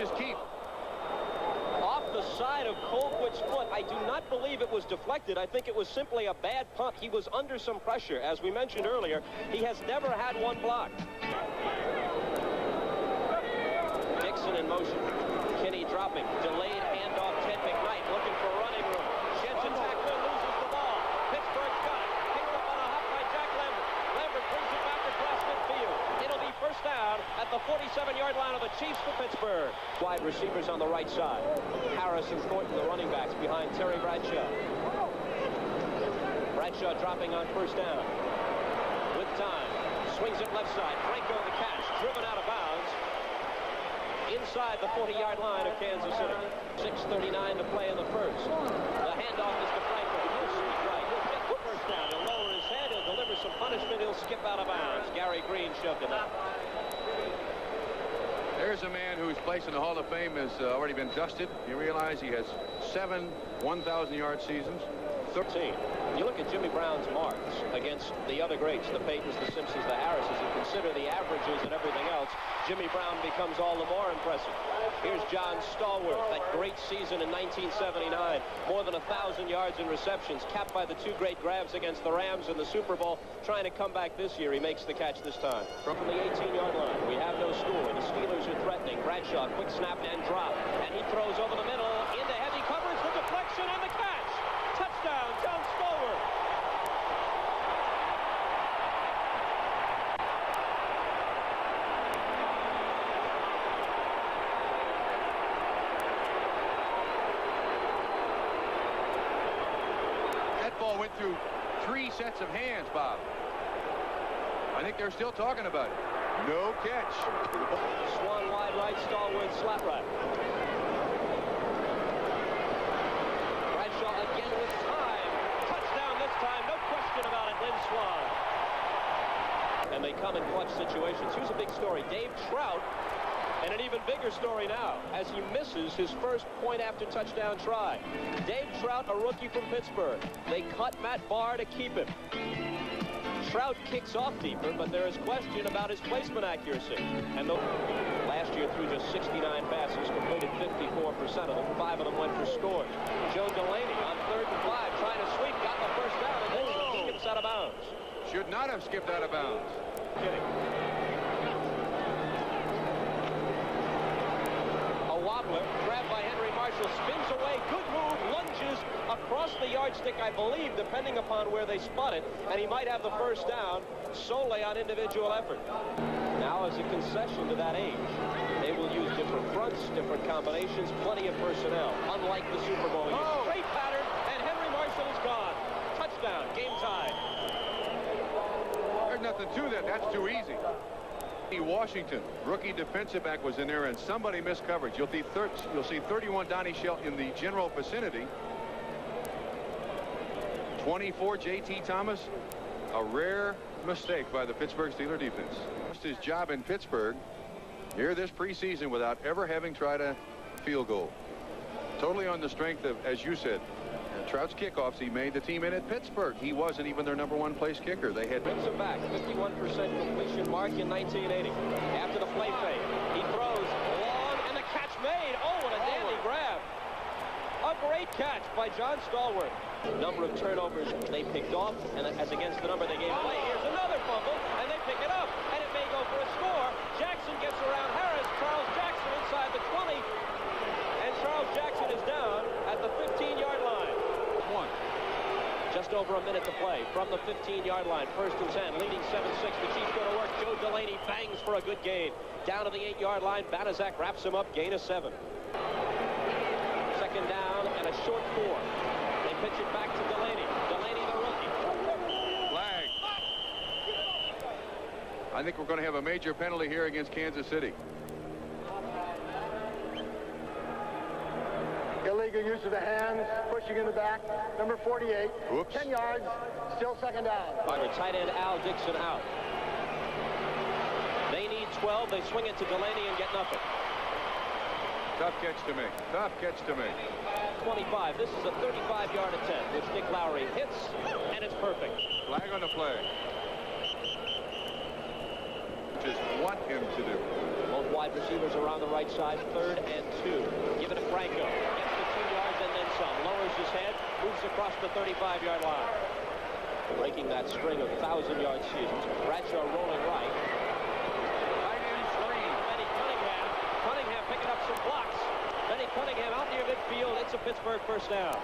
his keep. Off the side of Colquitt's foot. I do not believe it was deflected. I think it was simply a bad punt. He was under some pressure. As we mentioned earlier, he has never had one blocked. Dixon in motion. Kinney dropping. Delayed handoff. Ted McKnight looking for running room. Jensen tackler loses the ball. Pittsburgh's got it. Picked up on a hop by Jack Lambert. Lambert brings it back across midfield. It'll be first down at the 47-yard line of the Chiefs for Pittsburgh. Wide receivers on the right side. Harris and Thornton, the running backs, behind Terry Bradshaw. Bradshaw dropping on first down. With time. Swings it left side. Franco the catch. Driven out of bounds. Inside the 40-yard line of Kansas City. 6:39 to play in the first. The handoff is to Franco. He'll sneak right. He'll get the first down. He'll lower his head. He'll deliver some punishment. He'll skip out of bounds. Gary Green shoved him out. There's a man whose place in the Hall of Fame has already been dusted. You realize he has 7 1,000-yard seasons. 13. You look at Jimmy Brown's marks against the other greats, the Paytons, the Simpsons, the Harrises, and consider the averages and everything else, Jimmy Brown becomes all the more impressive. Here's John Stallworth, that great season in 1979. More than 1,000 yards in receptions, capped by the 2 great grabs against the Rams in the Super Bowl. Trying to come back this year. He makes the catch this time. From the 18-yard line, we have no score. The Steelers are threatening. Bradshaw, quick snap and drop. And he throws over the middle into heavy coverage, the deflection and the catch. Touchdown, John Stallworth. That ball went through 3 sets of hands, Bob. I think they're still talking about it. No catch. Swan wide right, Stallworth slap right. Bradshaw again with time. Touchdown this time, no question about it, Lynn Swan. And they come in clutch situations. Here's a big story. Dave Trout, and an even bigger story now, as he misses his first point-after-touchdown try. Dave Trout, a rookie from Pittsburgh. They cut Matt Barr to keep him. Trout kicks off deeper, but there is question about his placement accuracy. And last year threw just 69 passes, completed 54% of them. 5 of them went for scores. Joe Delaney on 3rd and 5, trying to sweep, got the first down, and then he skips out of bounds. Should not have skipped out of bounds. Kidding. A wobbler, grabbed by Henry Marshall, spins away, good move, lunges across the yardstick, I believe, depending upon where they spot it, and he might have the first down solely on individual effort. Now, as a concession to that age, they will use different fronts, different combinations, plenty of personnel, unlike the Super Bowl year. Straight pattern, and Henry Marshall is gone. Touchdown, game tied. There's nothing to that. That's too easy. Washington, rookie defensive back, was in there, and somebody missed coverage. You'll see 31 Donnie Shell in the general vicinity. 24 J.T. Thomas. A rare mistake by the Pittsburgh Steelers defense. Lost his job in Pittsburgh here this preseason without ever having tried a field goal. Totally on the strength of, as you said, Trout's kickoffs. He made the team in at Pittsburgh. He wasn't even their #1 place kicker. They had brings him back. 51% completion mark in 1980. After the play fake, he throws long, and the catch made. Oh, what a dandy grab. A great catch by John Stallworth. Number of turnovers they picked off, and as against the number they gave away. Here's another fumble, and they pick it up, and it may go for a score. Jackson gets around Harris. Charles Jackson inside the 20, and Charles Jackson is down at the 15-yard line. Just over a minute to play from the 15-yard line. 1st and 10, leading 7-6. The Chiefs go to work. Joe Delaney bangs for a good gain. Down to the 8-yard line. Banaszak wraps him up. Gain of 7. 2nd down and a short 4. They pitch it back to Delaney. Delaney, the rookie. Flag. I think we're going to have a major penalty here against Kansas City. Illegal use of the hands, pushing in the back. Number 48. Oops. 10 yards, still 2nd down. Tight end Al Dixon out. They need 12. They swing it to Delaney and get nothing. Tough catch to make. Tough catch to make. 25. This is a 35-yard attempt, which Nick Lowry hits, and it's perfect. Flag on the play. Just want him to do. Both wide receivers around the right side, 3rd and 2. Give it to Franco. Gets the 2 yards and then some. Lowers his head, moves across the 35-yard line. Breaking that string of 1,000-yard seasons. Bradshaw rolling right. Right in screen. Benny Cunningham. Cunningham picking up some blocks. Benny Cunningham out near midfield. It's a Pittsburgh first down.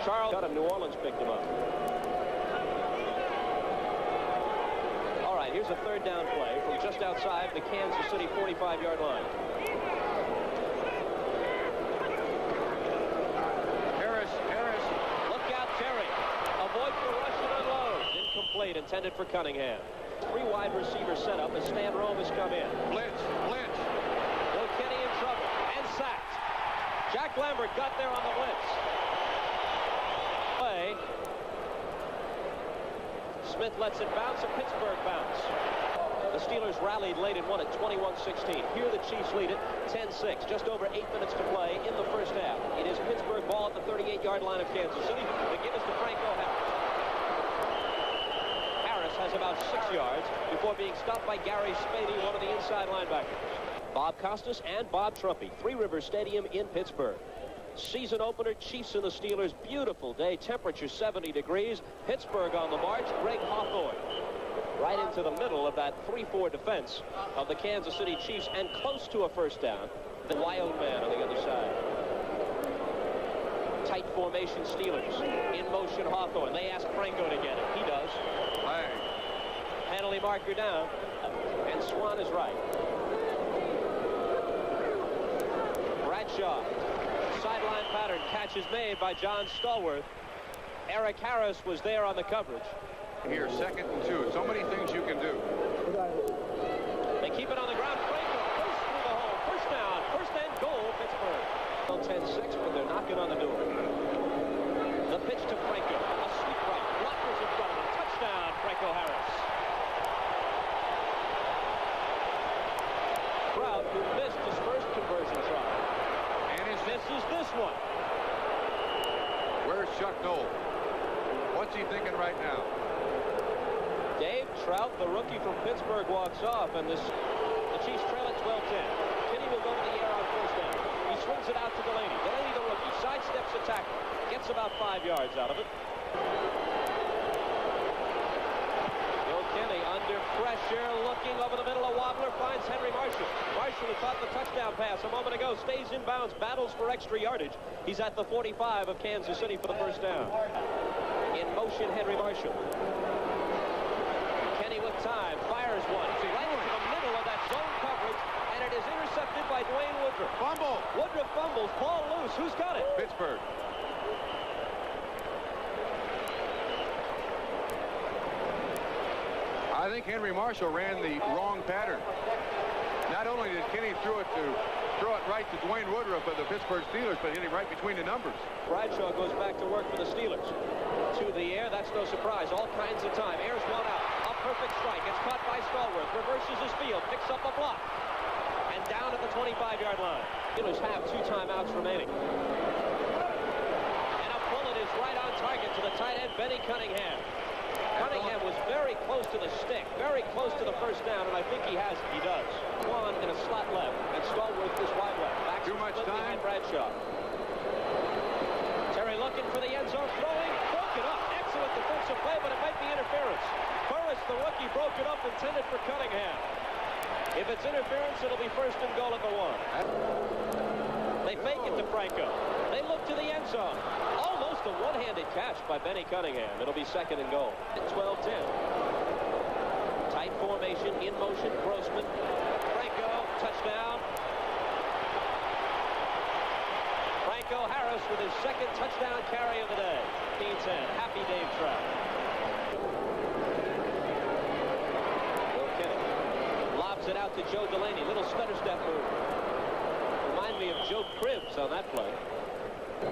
Charles out of New Orleans picked him up. All right, here's a 3rd down play from just outside the Kansas City 45-yard line. Harris. Look out, Terry. Avoids the rush and unloads. Incomplete, intended for Cunningham. 3 wide receiver setup as Stan Rome has come in. Blitz. Bill Kenny in trouble and sacked. Jack Lambert got there on the blitz. Play. Smith lets it bounce, a Pittsburgh bounce. The Steelers rallied late and won at 21-16. Here the Chiefs lead it 10-6. Just over 8 minutes to play in the first half. It is Pittsburgh ball at the 38-yard line of Kansas City. They give us to Franco Harris. Harris has about 6 yards before being stopped by Gary Spady, one of the inside linebackers. Bob Costas and Bob Trumpy, Three Rivers Stadium in Pittsburgh. Season opener, Chiefs and the Steelers. Beautiful day, temperature 70 degrees. Pittsburgh on the march. Greg Hawthorne right into the middle of that 3-4 defense of the Kansas City Chiefs and close to a first down. The wild man on the other side. Tight formation Steelers. In motion Hawthorne. They ask Franco to get it. He does. Flag. Penalty marker down. And Swan is right. Bradshaw. Sideline pattern. Catch is made by John Stallworth. Eric Harris was there on the coverage. Here, 2nd and 2. So many things you can do. They keep it on the ground. Franco goes through the hole. First down. First and goal, Pittsburgh. 10-6, but they're knocking on the door. The pitch to Franco. A sweep right. Blockers in front of him. Touchdown, Franco Harris. Trout, who missed his first conversion try. And his misses this one. Where's Chuck Noll? What's he thinking right now? Dave Trout, the rookie from Pittsburgh, walks off, and the Chiefs trail at 12-10. Kinney will go to the air on first down. He swings it out to Delaney. Delaney, the rookie, sidesteps a tackle. Gets about 5 yards out of it. Bill Kenny under pressure, looking over the middle. A wobbler finds Henry Marshall. Marshall, who caught the touchdown pass a moment ago, stays in bounds, battles for extra yardage. He's at the 45 of Kansas City for the first down. In motion, Henry Marshall. Kenny with time, fires one. Right into the middle of that zone coverage, and it is intercepted by Dwayne Woodruff. Fumble. Woodruff fumbles, ball loose. Who's got it? Pittsburgh. I think Henry Marshall ran the wrong pattern. Not only did Kenny throw it right to Dwayne Woodruff of the Pittsburgh Steelers, but hit him right between the numbers. Bradshaw goes back to work for the Steelers. To the air, that's no surprise. All kinds of time. Airs one out. A perfect strike. It's caught by Stallworth. Reverses his field. Picks up a block. And down at the 25-yard line. Steelers have 2 timeouts remaining. And a bullet is right on target to the tight end, Benny Cunningham. Cunningham was very close to the stick, very close to the first down, and I think he has it. He does. One in a slot left, and Stallworth is wide left. Back too much time. Bradshaw. Terry looking for the end zone, throwing, broke it up. Excellent defensive play, but it might be interference. Burris, the rookie, broke it up, intended for Cunningham. If it's interference, it'll be first and goal at the 1. They fake it to Franco. They look to the end zone. Almost a one-handed catch by Benny Cunningham. It'll be 2nd and goal at 12-10. Tight formation, in motion, Grossman. Franco, touchdown. Franco Harris with his 2nd touchdown carry of the day. 15-10. Happy Dave Trout. Bill Kenny lobs it out to Joe Delaney. Little stutter step move. Remind me of Joe Cribbs on that play.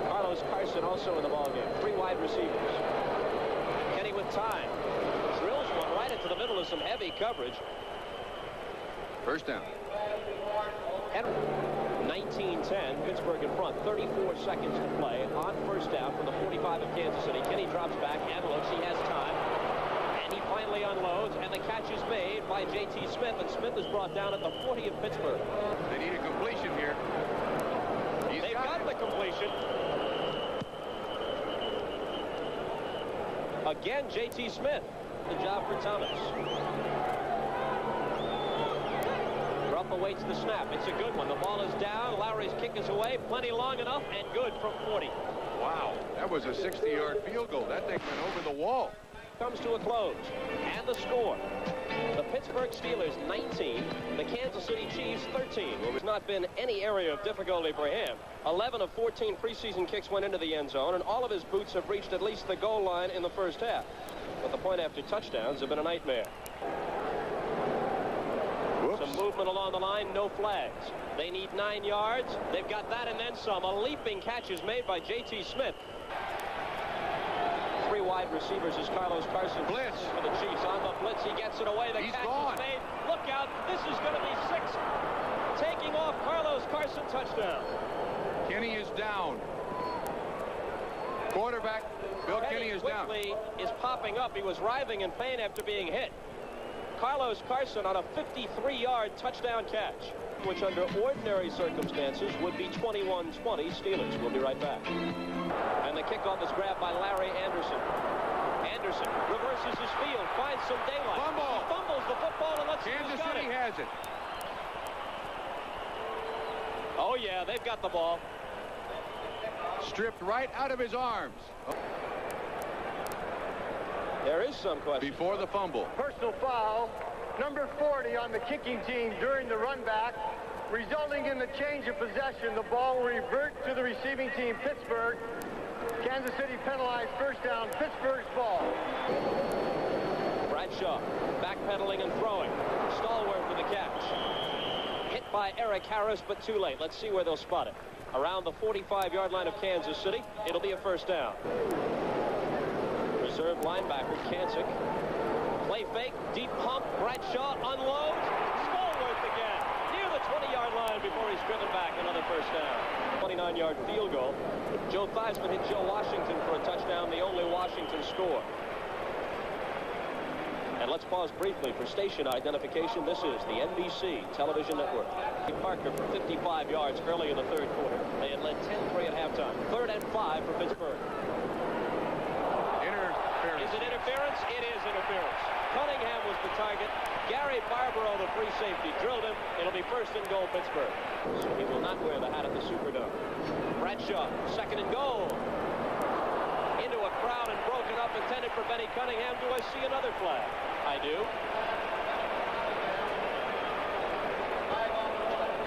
Carlos Carson also in the ballgame. 3 wide receivers. Kenny with time. Drills one right into the middle of some heavy coverage. First down. 19-10. Pittsburgh in front. 34 seconds to play. On first down from the 45 of Kansas City. Kenny drops back and looks. He has time. And he finally unloads. And the the catch is made by J.T. Smith, and Smith is brought down at the 40 of Pittsburgh. They need a completion here. They've got the completion. Again, J.T. Smith. The job for Thomas. Rupp awaits the snap. It's a good one. The ball is down. Lowry's kick is away. Plenty long enough and good from 40. Wow, that was a 60-yard field goal. That thing went over the wall. Comes to a close. And the score. The Pittsburgh Steelers 19, the Kansas City Chiefs 13. Well, there's not been any area of difficulty for him. 11 of 14 preseason kicks went into the end zone, and all of his boots have reached at least the goal line in the first half. But the point after touchdowns have been a nightmare. Whoops. Some movement along the line, no flags. They need 9 yards. They've got that and then some. A leaping catch is made by J.T. Smith. 3 wide receivers is Carlos Carson. Blitz for the Chiefs. On the blitz, he gets it away. The catch is made. Look out. This is going to be 6. Taking off Carlos Carson, touchdown. Kenny is down. Quarterback Bill Kenny is down. Is popping up. He was writhing in pain after being hit. Carlos Carson on a 53-yard touchdown catch, which under ordinary circumstances would be 21-20 Steelers. We'll be right back. And the kickoff is grabbed by Larry Anderson. Anderson reverses his field, finds some daylight. Fumble. He fumbles the football, and let's see who's Kansas got City it. has it. Oh, yeah, they've got the ball. Stripped right out of his arms. There is some question. Before the fumble. Personal foul, number 40 on the kicking team during the run back, resulting in the change of possession. The ball will revert to the receiving team, Pittsburgh. Kansas City penalized first down, Pittsburgh's ball. Bradshaw backpedaling and throwing. Stallworth for the catch. Hit by Eric Harris, but too late. Let's see where they'll spot it. Around the 45-yard line of Kansas City, it'll be a first down. Reserve linebacker, Kancic. Play fake, deep pump, Bradshaw unloads. Stallworth again, near the 20-yard line before he's driven back. Another first down. 29-yard field goal. Joe Theismann hit Joe Washington for a touchdown, the only Washington score. And let's pause briefly for station identification. This is the NBC television network. Parker for 55 yards early in the third quarter. They had led 10-3 at halftime. 3rd and 5 for Pittsburgh. Interference. Is it interference? It is interference. Cunningham was the target. Gary Barbaro, the free safety, drilled him. It'll be 1st and goal, Pittsburgh. So he will not wear the hat at the Superdome. Bradshaw, 2nd and goal. Into a crowd and broken up, intended for Benny Cunningham. Do I see another flag? I do.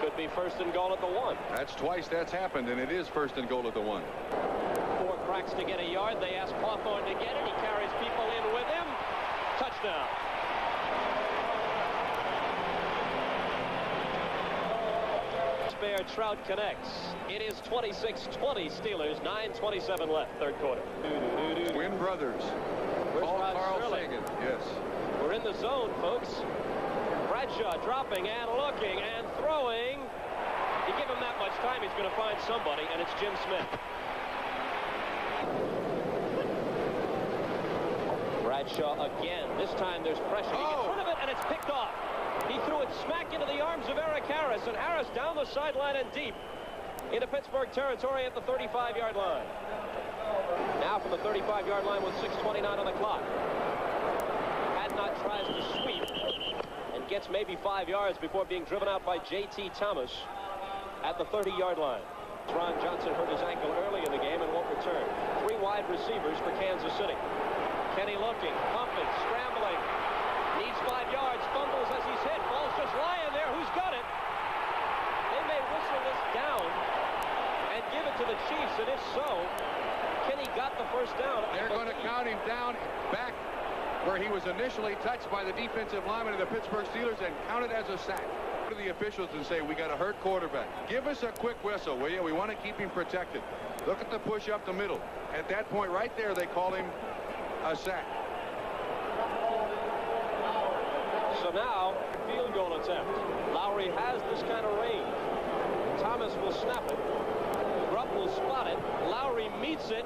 Could be 1st and goal at the 1. That's twice that's happened, and it is 1st and goal at the 1. 4 cracks to get a yard. They ask Hawthorne to get it. He carries people in with him. Touchdown. Spare Trout connects. It is 26-20 Steelers. 9:27 left, third quarter. Twin brothers. Where's Carl Sterling? Sagan. Yes. We're in the zone, folks. Bradshaw dropping and looking and throwing. You give him that much time, he's going to find somebody, and it's Jim Smith. Bradshaw again. This time there's pressure. He gets rid of it, and it's picked off. He threw it smack into the arms of Eric Harris, and Harris down the sideline and deep into Pittsburgh territory at the 35-yard line. Now from the 35-yard line with 6:29 on the clock. Hadnot tries to sweep and gets maybe 5 yards before being driven out by J.T. Thomas at the 30-yard line. Ron Johnson hurt his ankle early in the game and won't return. 3 wide receivers for Kansas City. Kenny looking, pumping, scrambling. Needs 5 yards, fumbles as he's hit. Ball's just lying there. Who's got it? They may whistle this down and give it to the Chiefs, and if so, Kenny got the first down. They're going to count him down back where he was initially touched by the defensive lineman of the Pittsburgh Steelers and counted as a sack. To the officials and say, we got a hurt quarterback. Give us a quick whistle, will you? We want to keep him protected. Look at the push up the middle. At that point right there, they call him a sack. So now, field goal attempt. Lowry has this kind of range. Thomas will snap it. Rupp will spot it. Lowry meets it.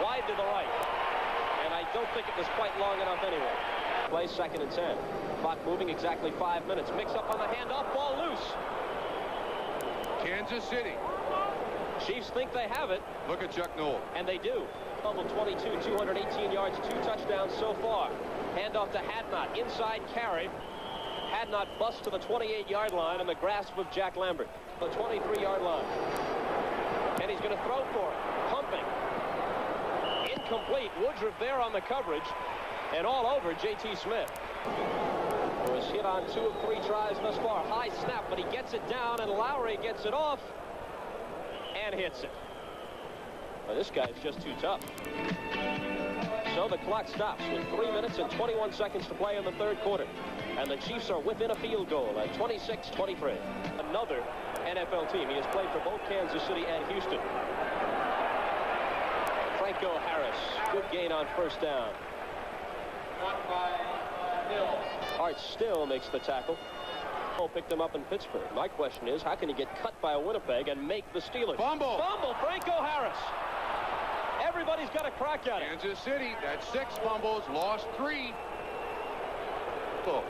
Wide to the right. And I don't think it was quite long enough anyway. Play 2nd and 10. Clock moving exactly 5 minutes. Mix up on the handoff, ball loose. Kansas City. Chiefs think they have it. Look at Chuck Noll. And they do. Fumble 22, 218 yards, 2 touchdowns so far. Handoff to Hadnot. Inside carry. Hadnot busts to the 28-yard line in the grasp of Jack Lambert. The 23-yard line. And he's going to throw for it. Pumping. Incomplete. Woodruff there on the coverage. And all over J.T. Smith. Who has hit on 2 of 3 tries thus far. High snap, but he gets it down, and Lowry gets it off and hits it. Well, this guy's just too tough. So the clock stops with 3 minutes and 21 seconds to play in the 3rd quarter. And the Chiefs are within a field goal at 26-23. Another NFL team. He has played for both Kansas City and Houston. Franco Harris. Good gain on 1st down. Hart still makes the tackle. Picked him up in Pittsburgh. My question is, how can he get cut by a Winnipeg and make the Steelers? Fumble! Fumble! Franco Harris. Everybody's got a crack at it. Kansas City, that's 6 fumbles, lost 3. Oh.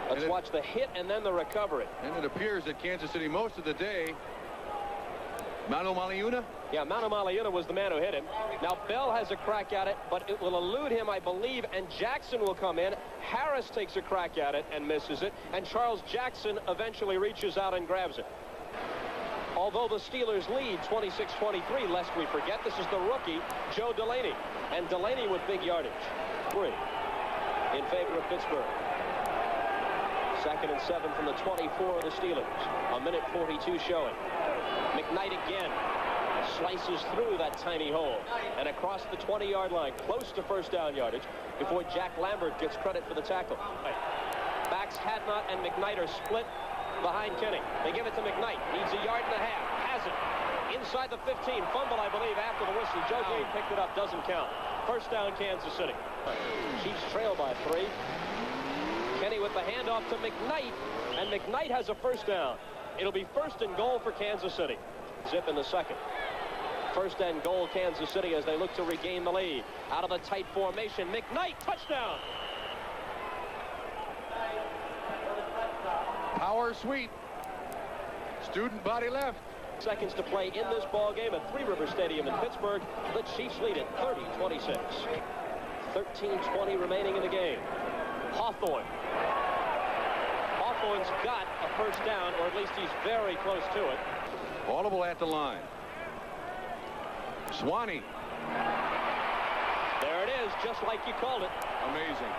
Let's watch the hit and then the recovery. And it appears that Kansas City most of the day. Manu Maliuna? Yeah, Manu Maliuna was the man who hit him. Now Bell has a crack at it, but it will elude him, I believe, and Jackson will come in. Harris takes a crack at it and misses it, and Charles Jackson eventually reaches out and grabs it. Although the Steelers lead 26-23, lest we forget, this is the rookie, Joe Delaney. And Delaney with big yardage. 3 in favor of Pittsburgh. 2nd and 7 from the 24 of the Steelers. 1:42 showing. McKnight again slices through that tiny hole and across the 20-yard line, close to 1st down yardage, before Jack Lambert gets credit for the tackle. Backs Hadnot and McKnight are split behind Kenny. They give it to McKnight. Needs 1.5 yards. Has it. Inside the 15. Fumble, I believe, after the whistle. Joe Green picked it up. Doesn't count. 1st down, Kansas City. Chiefs trail by 3. Kenny with the handoff to McKnight, and McKnight has a 1st down. It'll be 1st and goal for Kansas City. Zip in the 2nd. 1st and goal, Kansas City, as they look to regain the lead. Out of the tight formation, McKnight, touchdown. Power sweep. Student body left. Seconds to play in this ball game at Three River Stadium in Pittsburgh. The Chiefs lead it 30-26. 13:20 remaining in the game. Hawthorne. Hawthorne's got a 1st down, or at least he's very close to it. Audible at the line. Swanee. There it is, just like you called it. Amazing.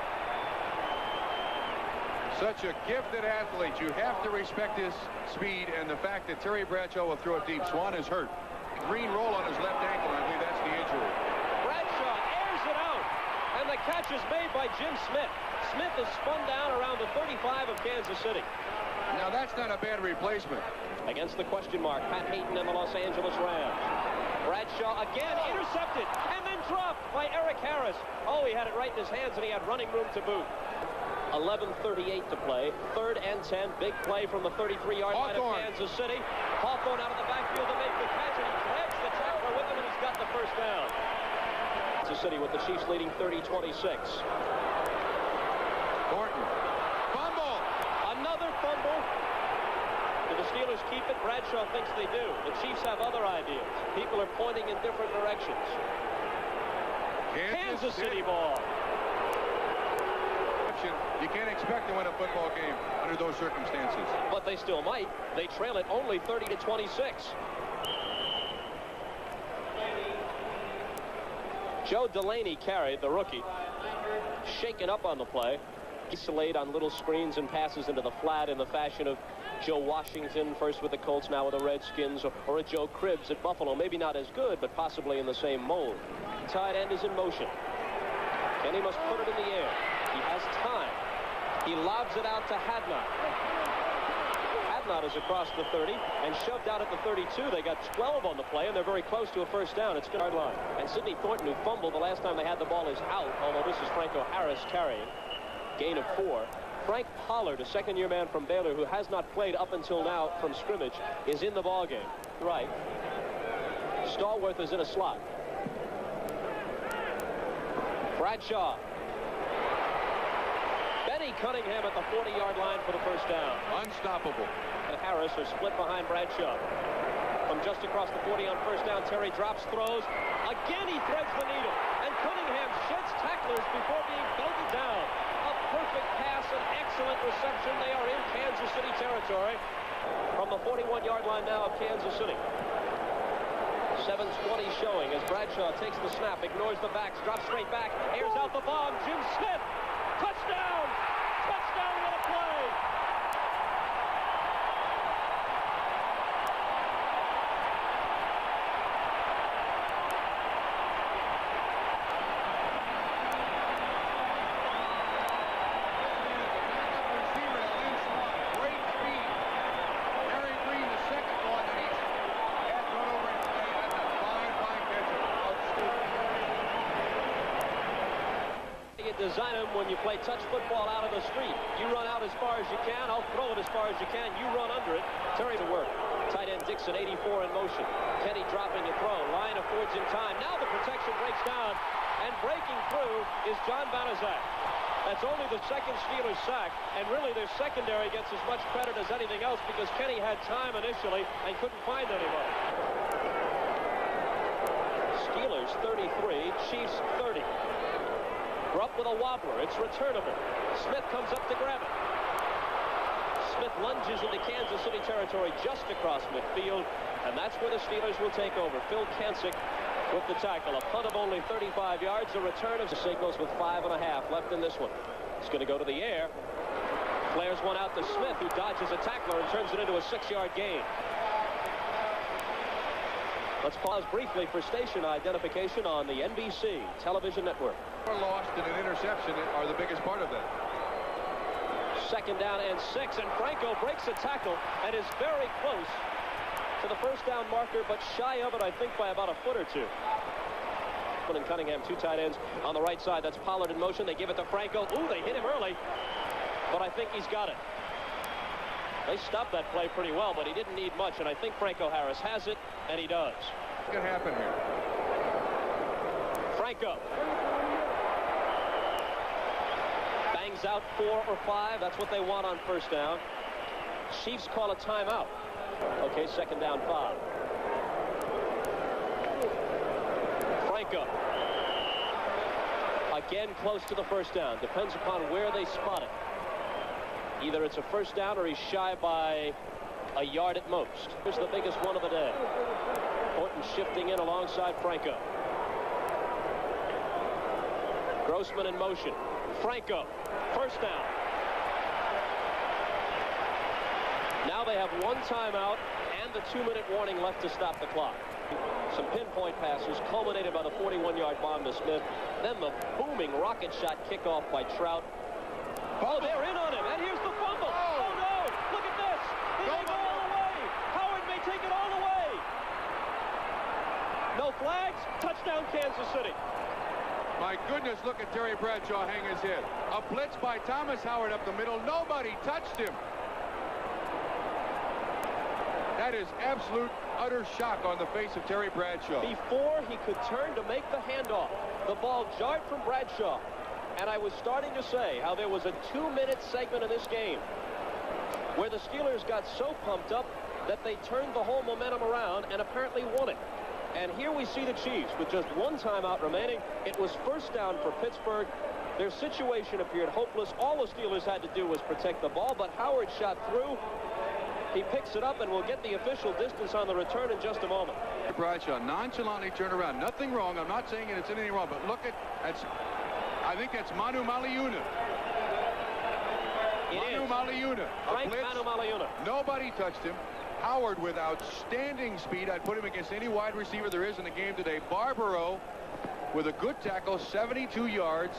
Such a gifted athlete. You have to respect his speed and the fact that Terry Bradshaw will throw it deep. Swan is hurt. Green roll on his left ankle. I believe that's the injury. Bradshaw airs it out, and the catch is made by Jim Smith. Smith is spun down around the 35 of Kansas City. Now that's not a bad replacement. Against the question mark, Pat Hayton and the Los Angeles Rams. Bradshaw again intercepted and then dropped by Eric Harris. Oh, he had it right in his hands, and he had running room to boot. 11:38 to play. 3rd and 10. Big play from the 33-yard line of Kansas City. Hawthorne out of the backfield to make the catch, and he drags the tackler with him, and he's got the 1st down. Kansas City with the Chiefs leading 30-26. Thornton. Fumble. Another fumble. Do the Steelers keep it? Bradshaw thinks they do. The Chiefs have other ideas. People are pointing in different directions. Kansas City ball. You can't expect to win a football game under those circumstances. But they still might. They trail it only 30-26. Joe Delaney carried, the rookie. Shaken up on the play. Isolate on little screens and passes into the flat in the fashion of Joe Washington, first with the Colts, now with the Redskins, or a Joe Cribbs at Buffalo. Maybe not as good, but possibly in the same mold. Tight end is in motion. Kenny must put it in the air. He has time. He lobs it out to Hadnot. Hadnot is across the 30 and shoved out at the 32. They got 12 on the play, and they're very close to a 1st down. It's good line. And Sidney Thornton, who fumbled the last time they had the ball, is out, although this is Franco Harris carrying. Gain of 4. Frank Pollard, a 2nd-year man from Baylor who has not played up until now from scrimmage, is in the ball game. Right. Stallworth is in a slot. Bradshaw. Benny Cunningham at the 40-yard line for the first down. Unstoppable. And Harris are split behind Bradshaw. From just across the 40 on first down, Terry drops, throws. Again, he threads the needle. And Cunningham sheds tacklers before being belted down. A perfect pass, an excellent reception. They are in Kansas City territory. From the 41-yard line now of Kansas City. 7:20 showing as Bradshaw takes the snap, ignores the backs, drops straight back, airs out the bomb. Jim Smith. Touchdown! Touchdown, what a play! Design them when you play touch football out of the street. You run out as far as you can. I'll throw it as far as you can. You run under it. Terry to work. Tight end Dixon, 84 in motion. Kenny dropping to throw. Line affords him time. Now the protection breaks down. And breaking through is John Banaszak. That's only the second Steelers sack. And really their secondary gets as much credit as anything else because Kenny had time initially and couldn't find anybody. Steelers 33, Chiefs 30. Rupp with a wobbler. It's returnable. Smith comes up to grab it. Smith lunges into Kansas City territory just across midfield, and that's where the Steelers will take over. Phil Kansick with the tackle. A punt of only 35 yards. A return of the signals with 5.5 left in this one. It's going to go to the air. Flares one out to Smith, who dodges a tackler and turns it into a 6-yard gain. Let's pause briefly for station identification on the NBC television network. Lost and an interception are the biggest part of that. Second down and 6, and Franco breaks a tackle and is very close to the first down marker, but shy of it, I think, by about a foot or two. And Cunningham, two tight ends on the right side. That's Pollard in motion. They give it to Franco. Ooh, they hit him early, but I think he's got it. They stopped that play pretty well, but he didn't need much, and I think Franco Harris has it, and he does. What could happen here? Franco. Bangs out 4 or 5. That's what they want on first down. Chiefs call a timeout. Okay, second down 5. Franco. Again close to the first down. Depends upon where they spot it. Either it's a first down or he's shy by a yard at most. Here's the biggest one of the day. Horton shifting in alongside Franco. Grossman in motion. Franco. First down. Now they have one timeout and the 2-minute warning left to stop the clock. Some pinpoint passes culminated by the 41-yard bomb to Smith. Then the booming rocket shot kickoff by Trout. Oh, they're in on him, and here's the fumble. Oh, no! Look at this! They may go all the way! Howard may take it all the way! No flags. Touchdown, Kansas City. My goodness, look at Terry Bradshaw hang his head. A blitz by Thomas Howard up the middle. Nobody touched him. That is absolute, utter shock on the face of Terry Bradshaw. Before he could turn to make the handoff, the ball jarred from Bradshaw. And I was starting to say how there was a 2-minute segment in this game where the Steelers got so pumped up that they turned the whole momentum around and apparently won it. And here we see the Chiefs with just one timeout remaining. It was first down for Pittsburgh. Their situation appeared hopeless. All the Steelers had to do was protect the ball, but Howard shot through. He picks it up and will get the official distance on the return in just a moment. Bradshaw nonchalantly turned around. Nothing wrong. I'm not saying it's anything wrong, but look at that's. I think that's Manu Maliuna. Manu Maliuna. Frank Manu Maliuna. Nobody touched him. Howard with outstanding speed. I'd put him against any wide receiver there is in the game today. Barbaro with a good tackle, 72 yards.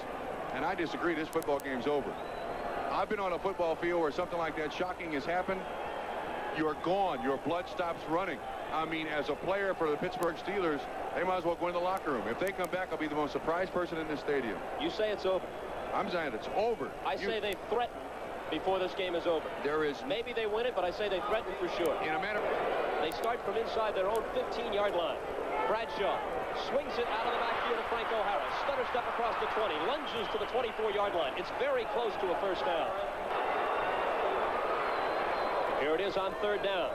And I disagree. This football game's over. I've been on a football field where something like that shocking has happened. You're gone. Your blood stops running. I mean, as a player for the Pittsburgh Steelers, they might as well go in the locker room. If they come back, I'll be the most surprised person in this stadium. You say it's over. I'm saying it's over. I say they threaten before this game is over. There is. Maybe they win it, but I say they threaten for sure. In a matter. They start from inside their own 15-yard line. Bradshaw swings it out of the backfield to Frank O'Hara. Stutter step across the 20. Lunges to the 24-yard line. It's very close to a first down. Here it is on third down.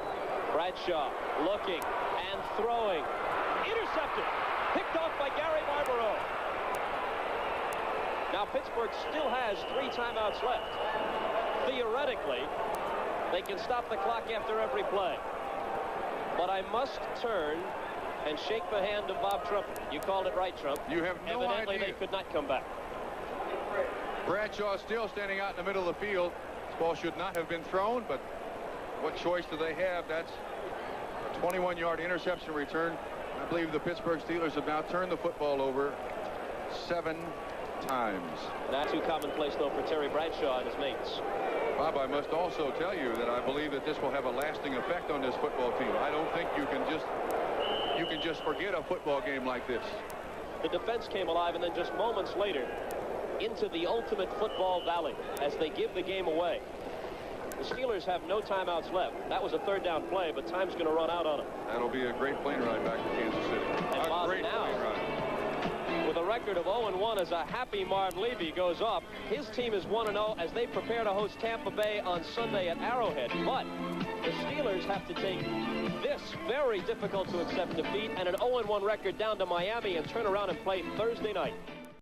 Bradshaw looking and throwing. Intercepted. Picked off by Gary Barbaro. Now Pittsburgh still has 3 timeouts left. Theoretically, they can stop the clock after every play. But I must turn and shake the hand of Bob Trumpy. You called it right, Trump. You have no Evidently, idea. they could not come back. Bradshaw still standing out in the middle of the field. This ball should not have been thrown, but what choice do they have? That's a 21-yard interception return. I believe the Pittsburgh Steelers have now turned the football over 7 times. Not too commonplace, though, for Terry Bradshaw and his mates. Bob, I must also tell you that I believe that this will have a lasting effect on this football team. I don't think you can just forget a football game like this. The defense came alive, and then just moments later into the ultimate football valley as they give the game away. The Steelers have no timeouts left. That was a third down play, but time's going to run out on them. That'll be a great plane ride back to Kansas City. And A Bob, great now, plane ride. with a record of 0-1 as a happy Marv Levy goes off, his team is 1-0 as they prepare to host Tampa Bay on Sunday at Arrowhead. But the Steelers have to take this very difficult to accept defeat and an 0-1 record down to Miami and turn around and play Thursday night.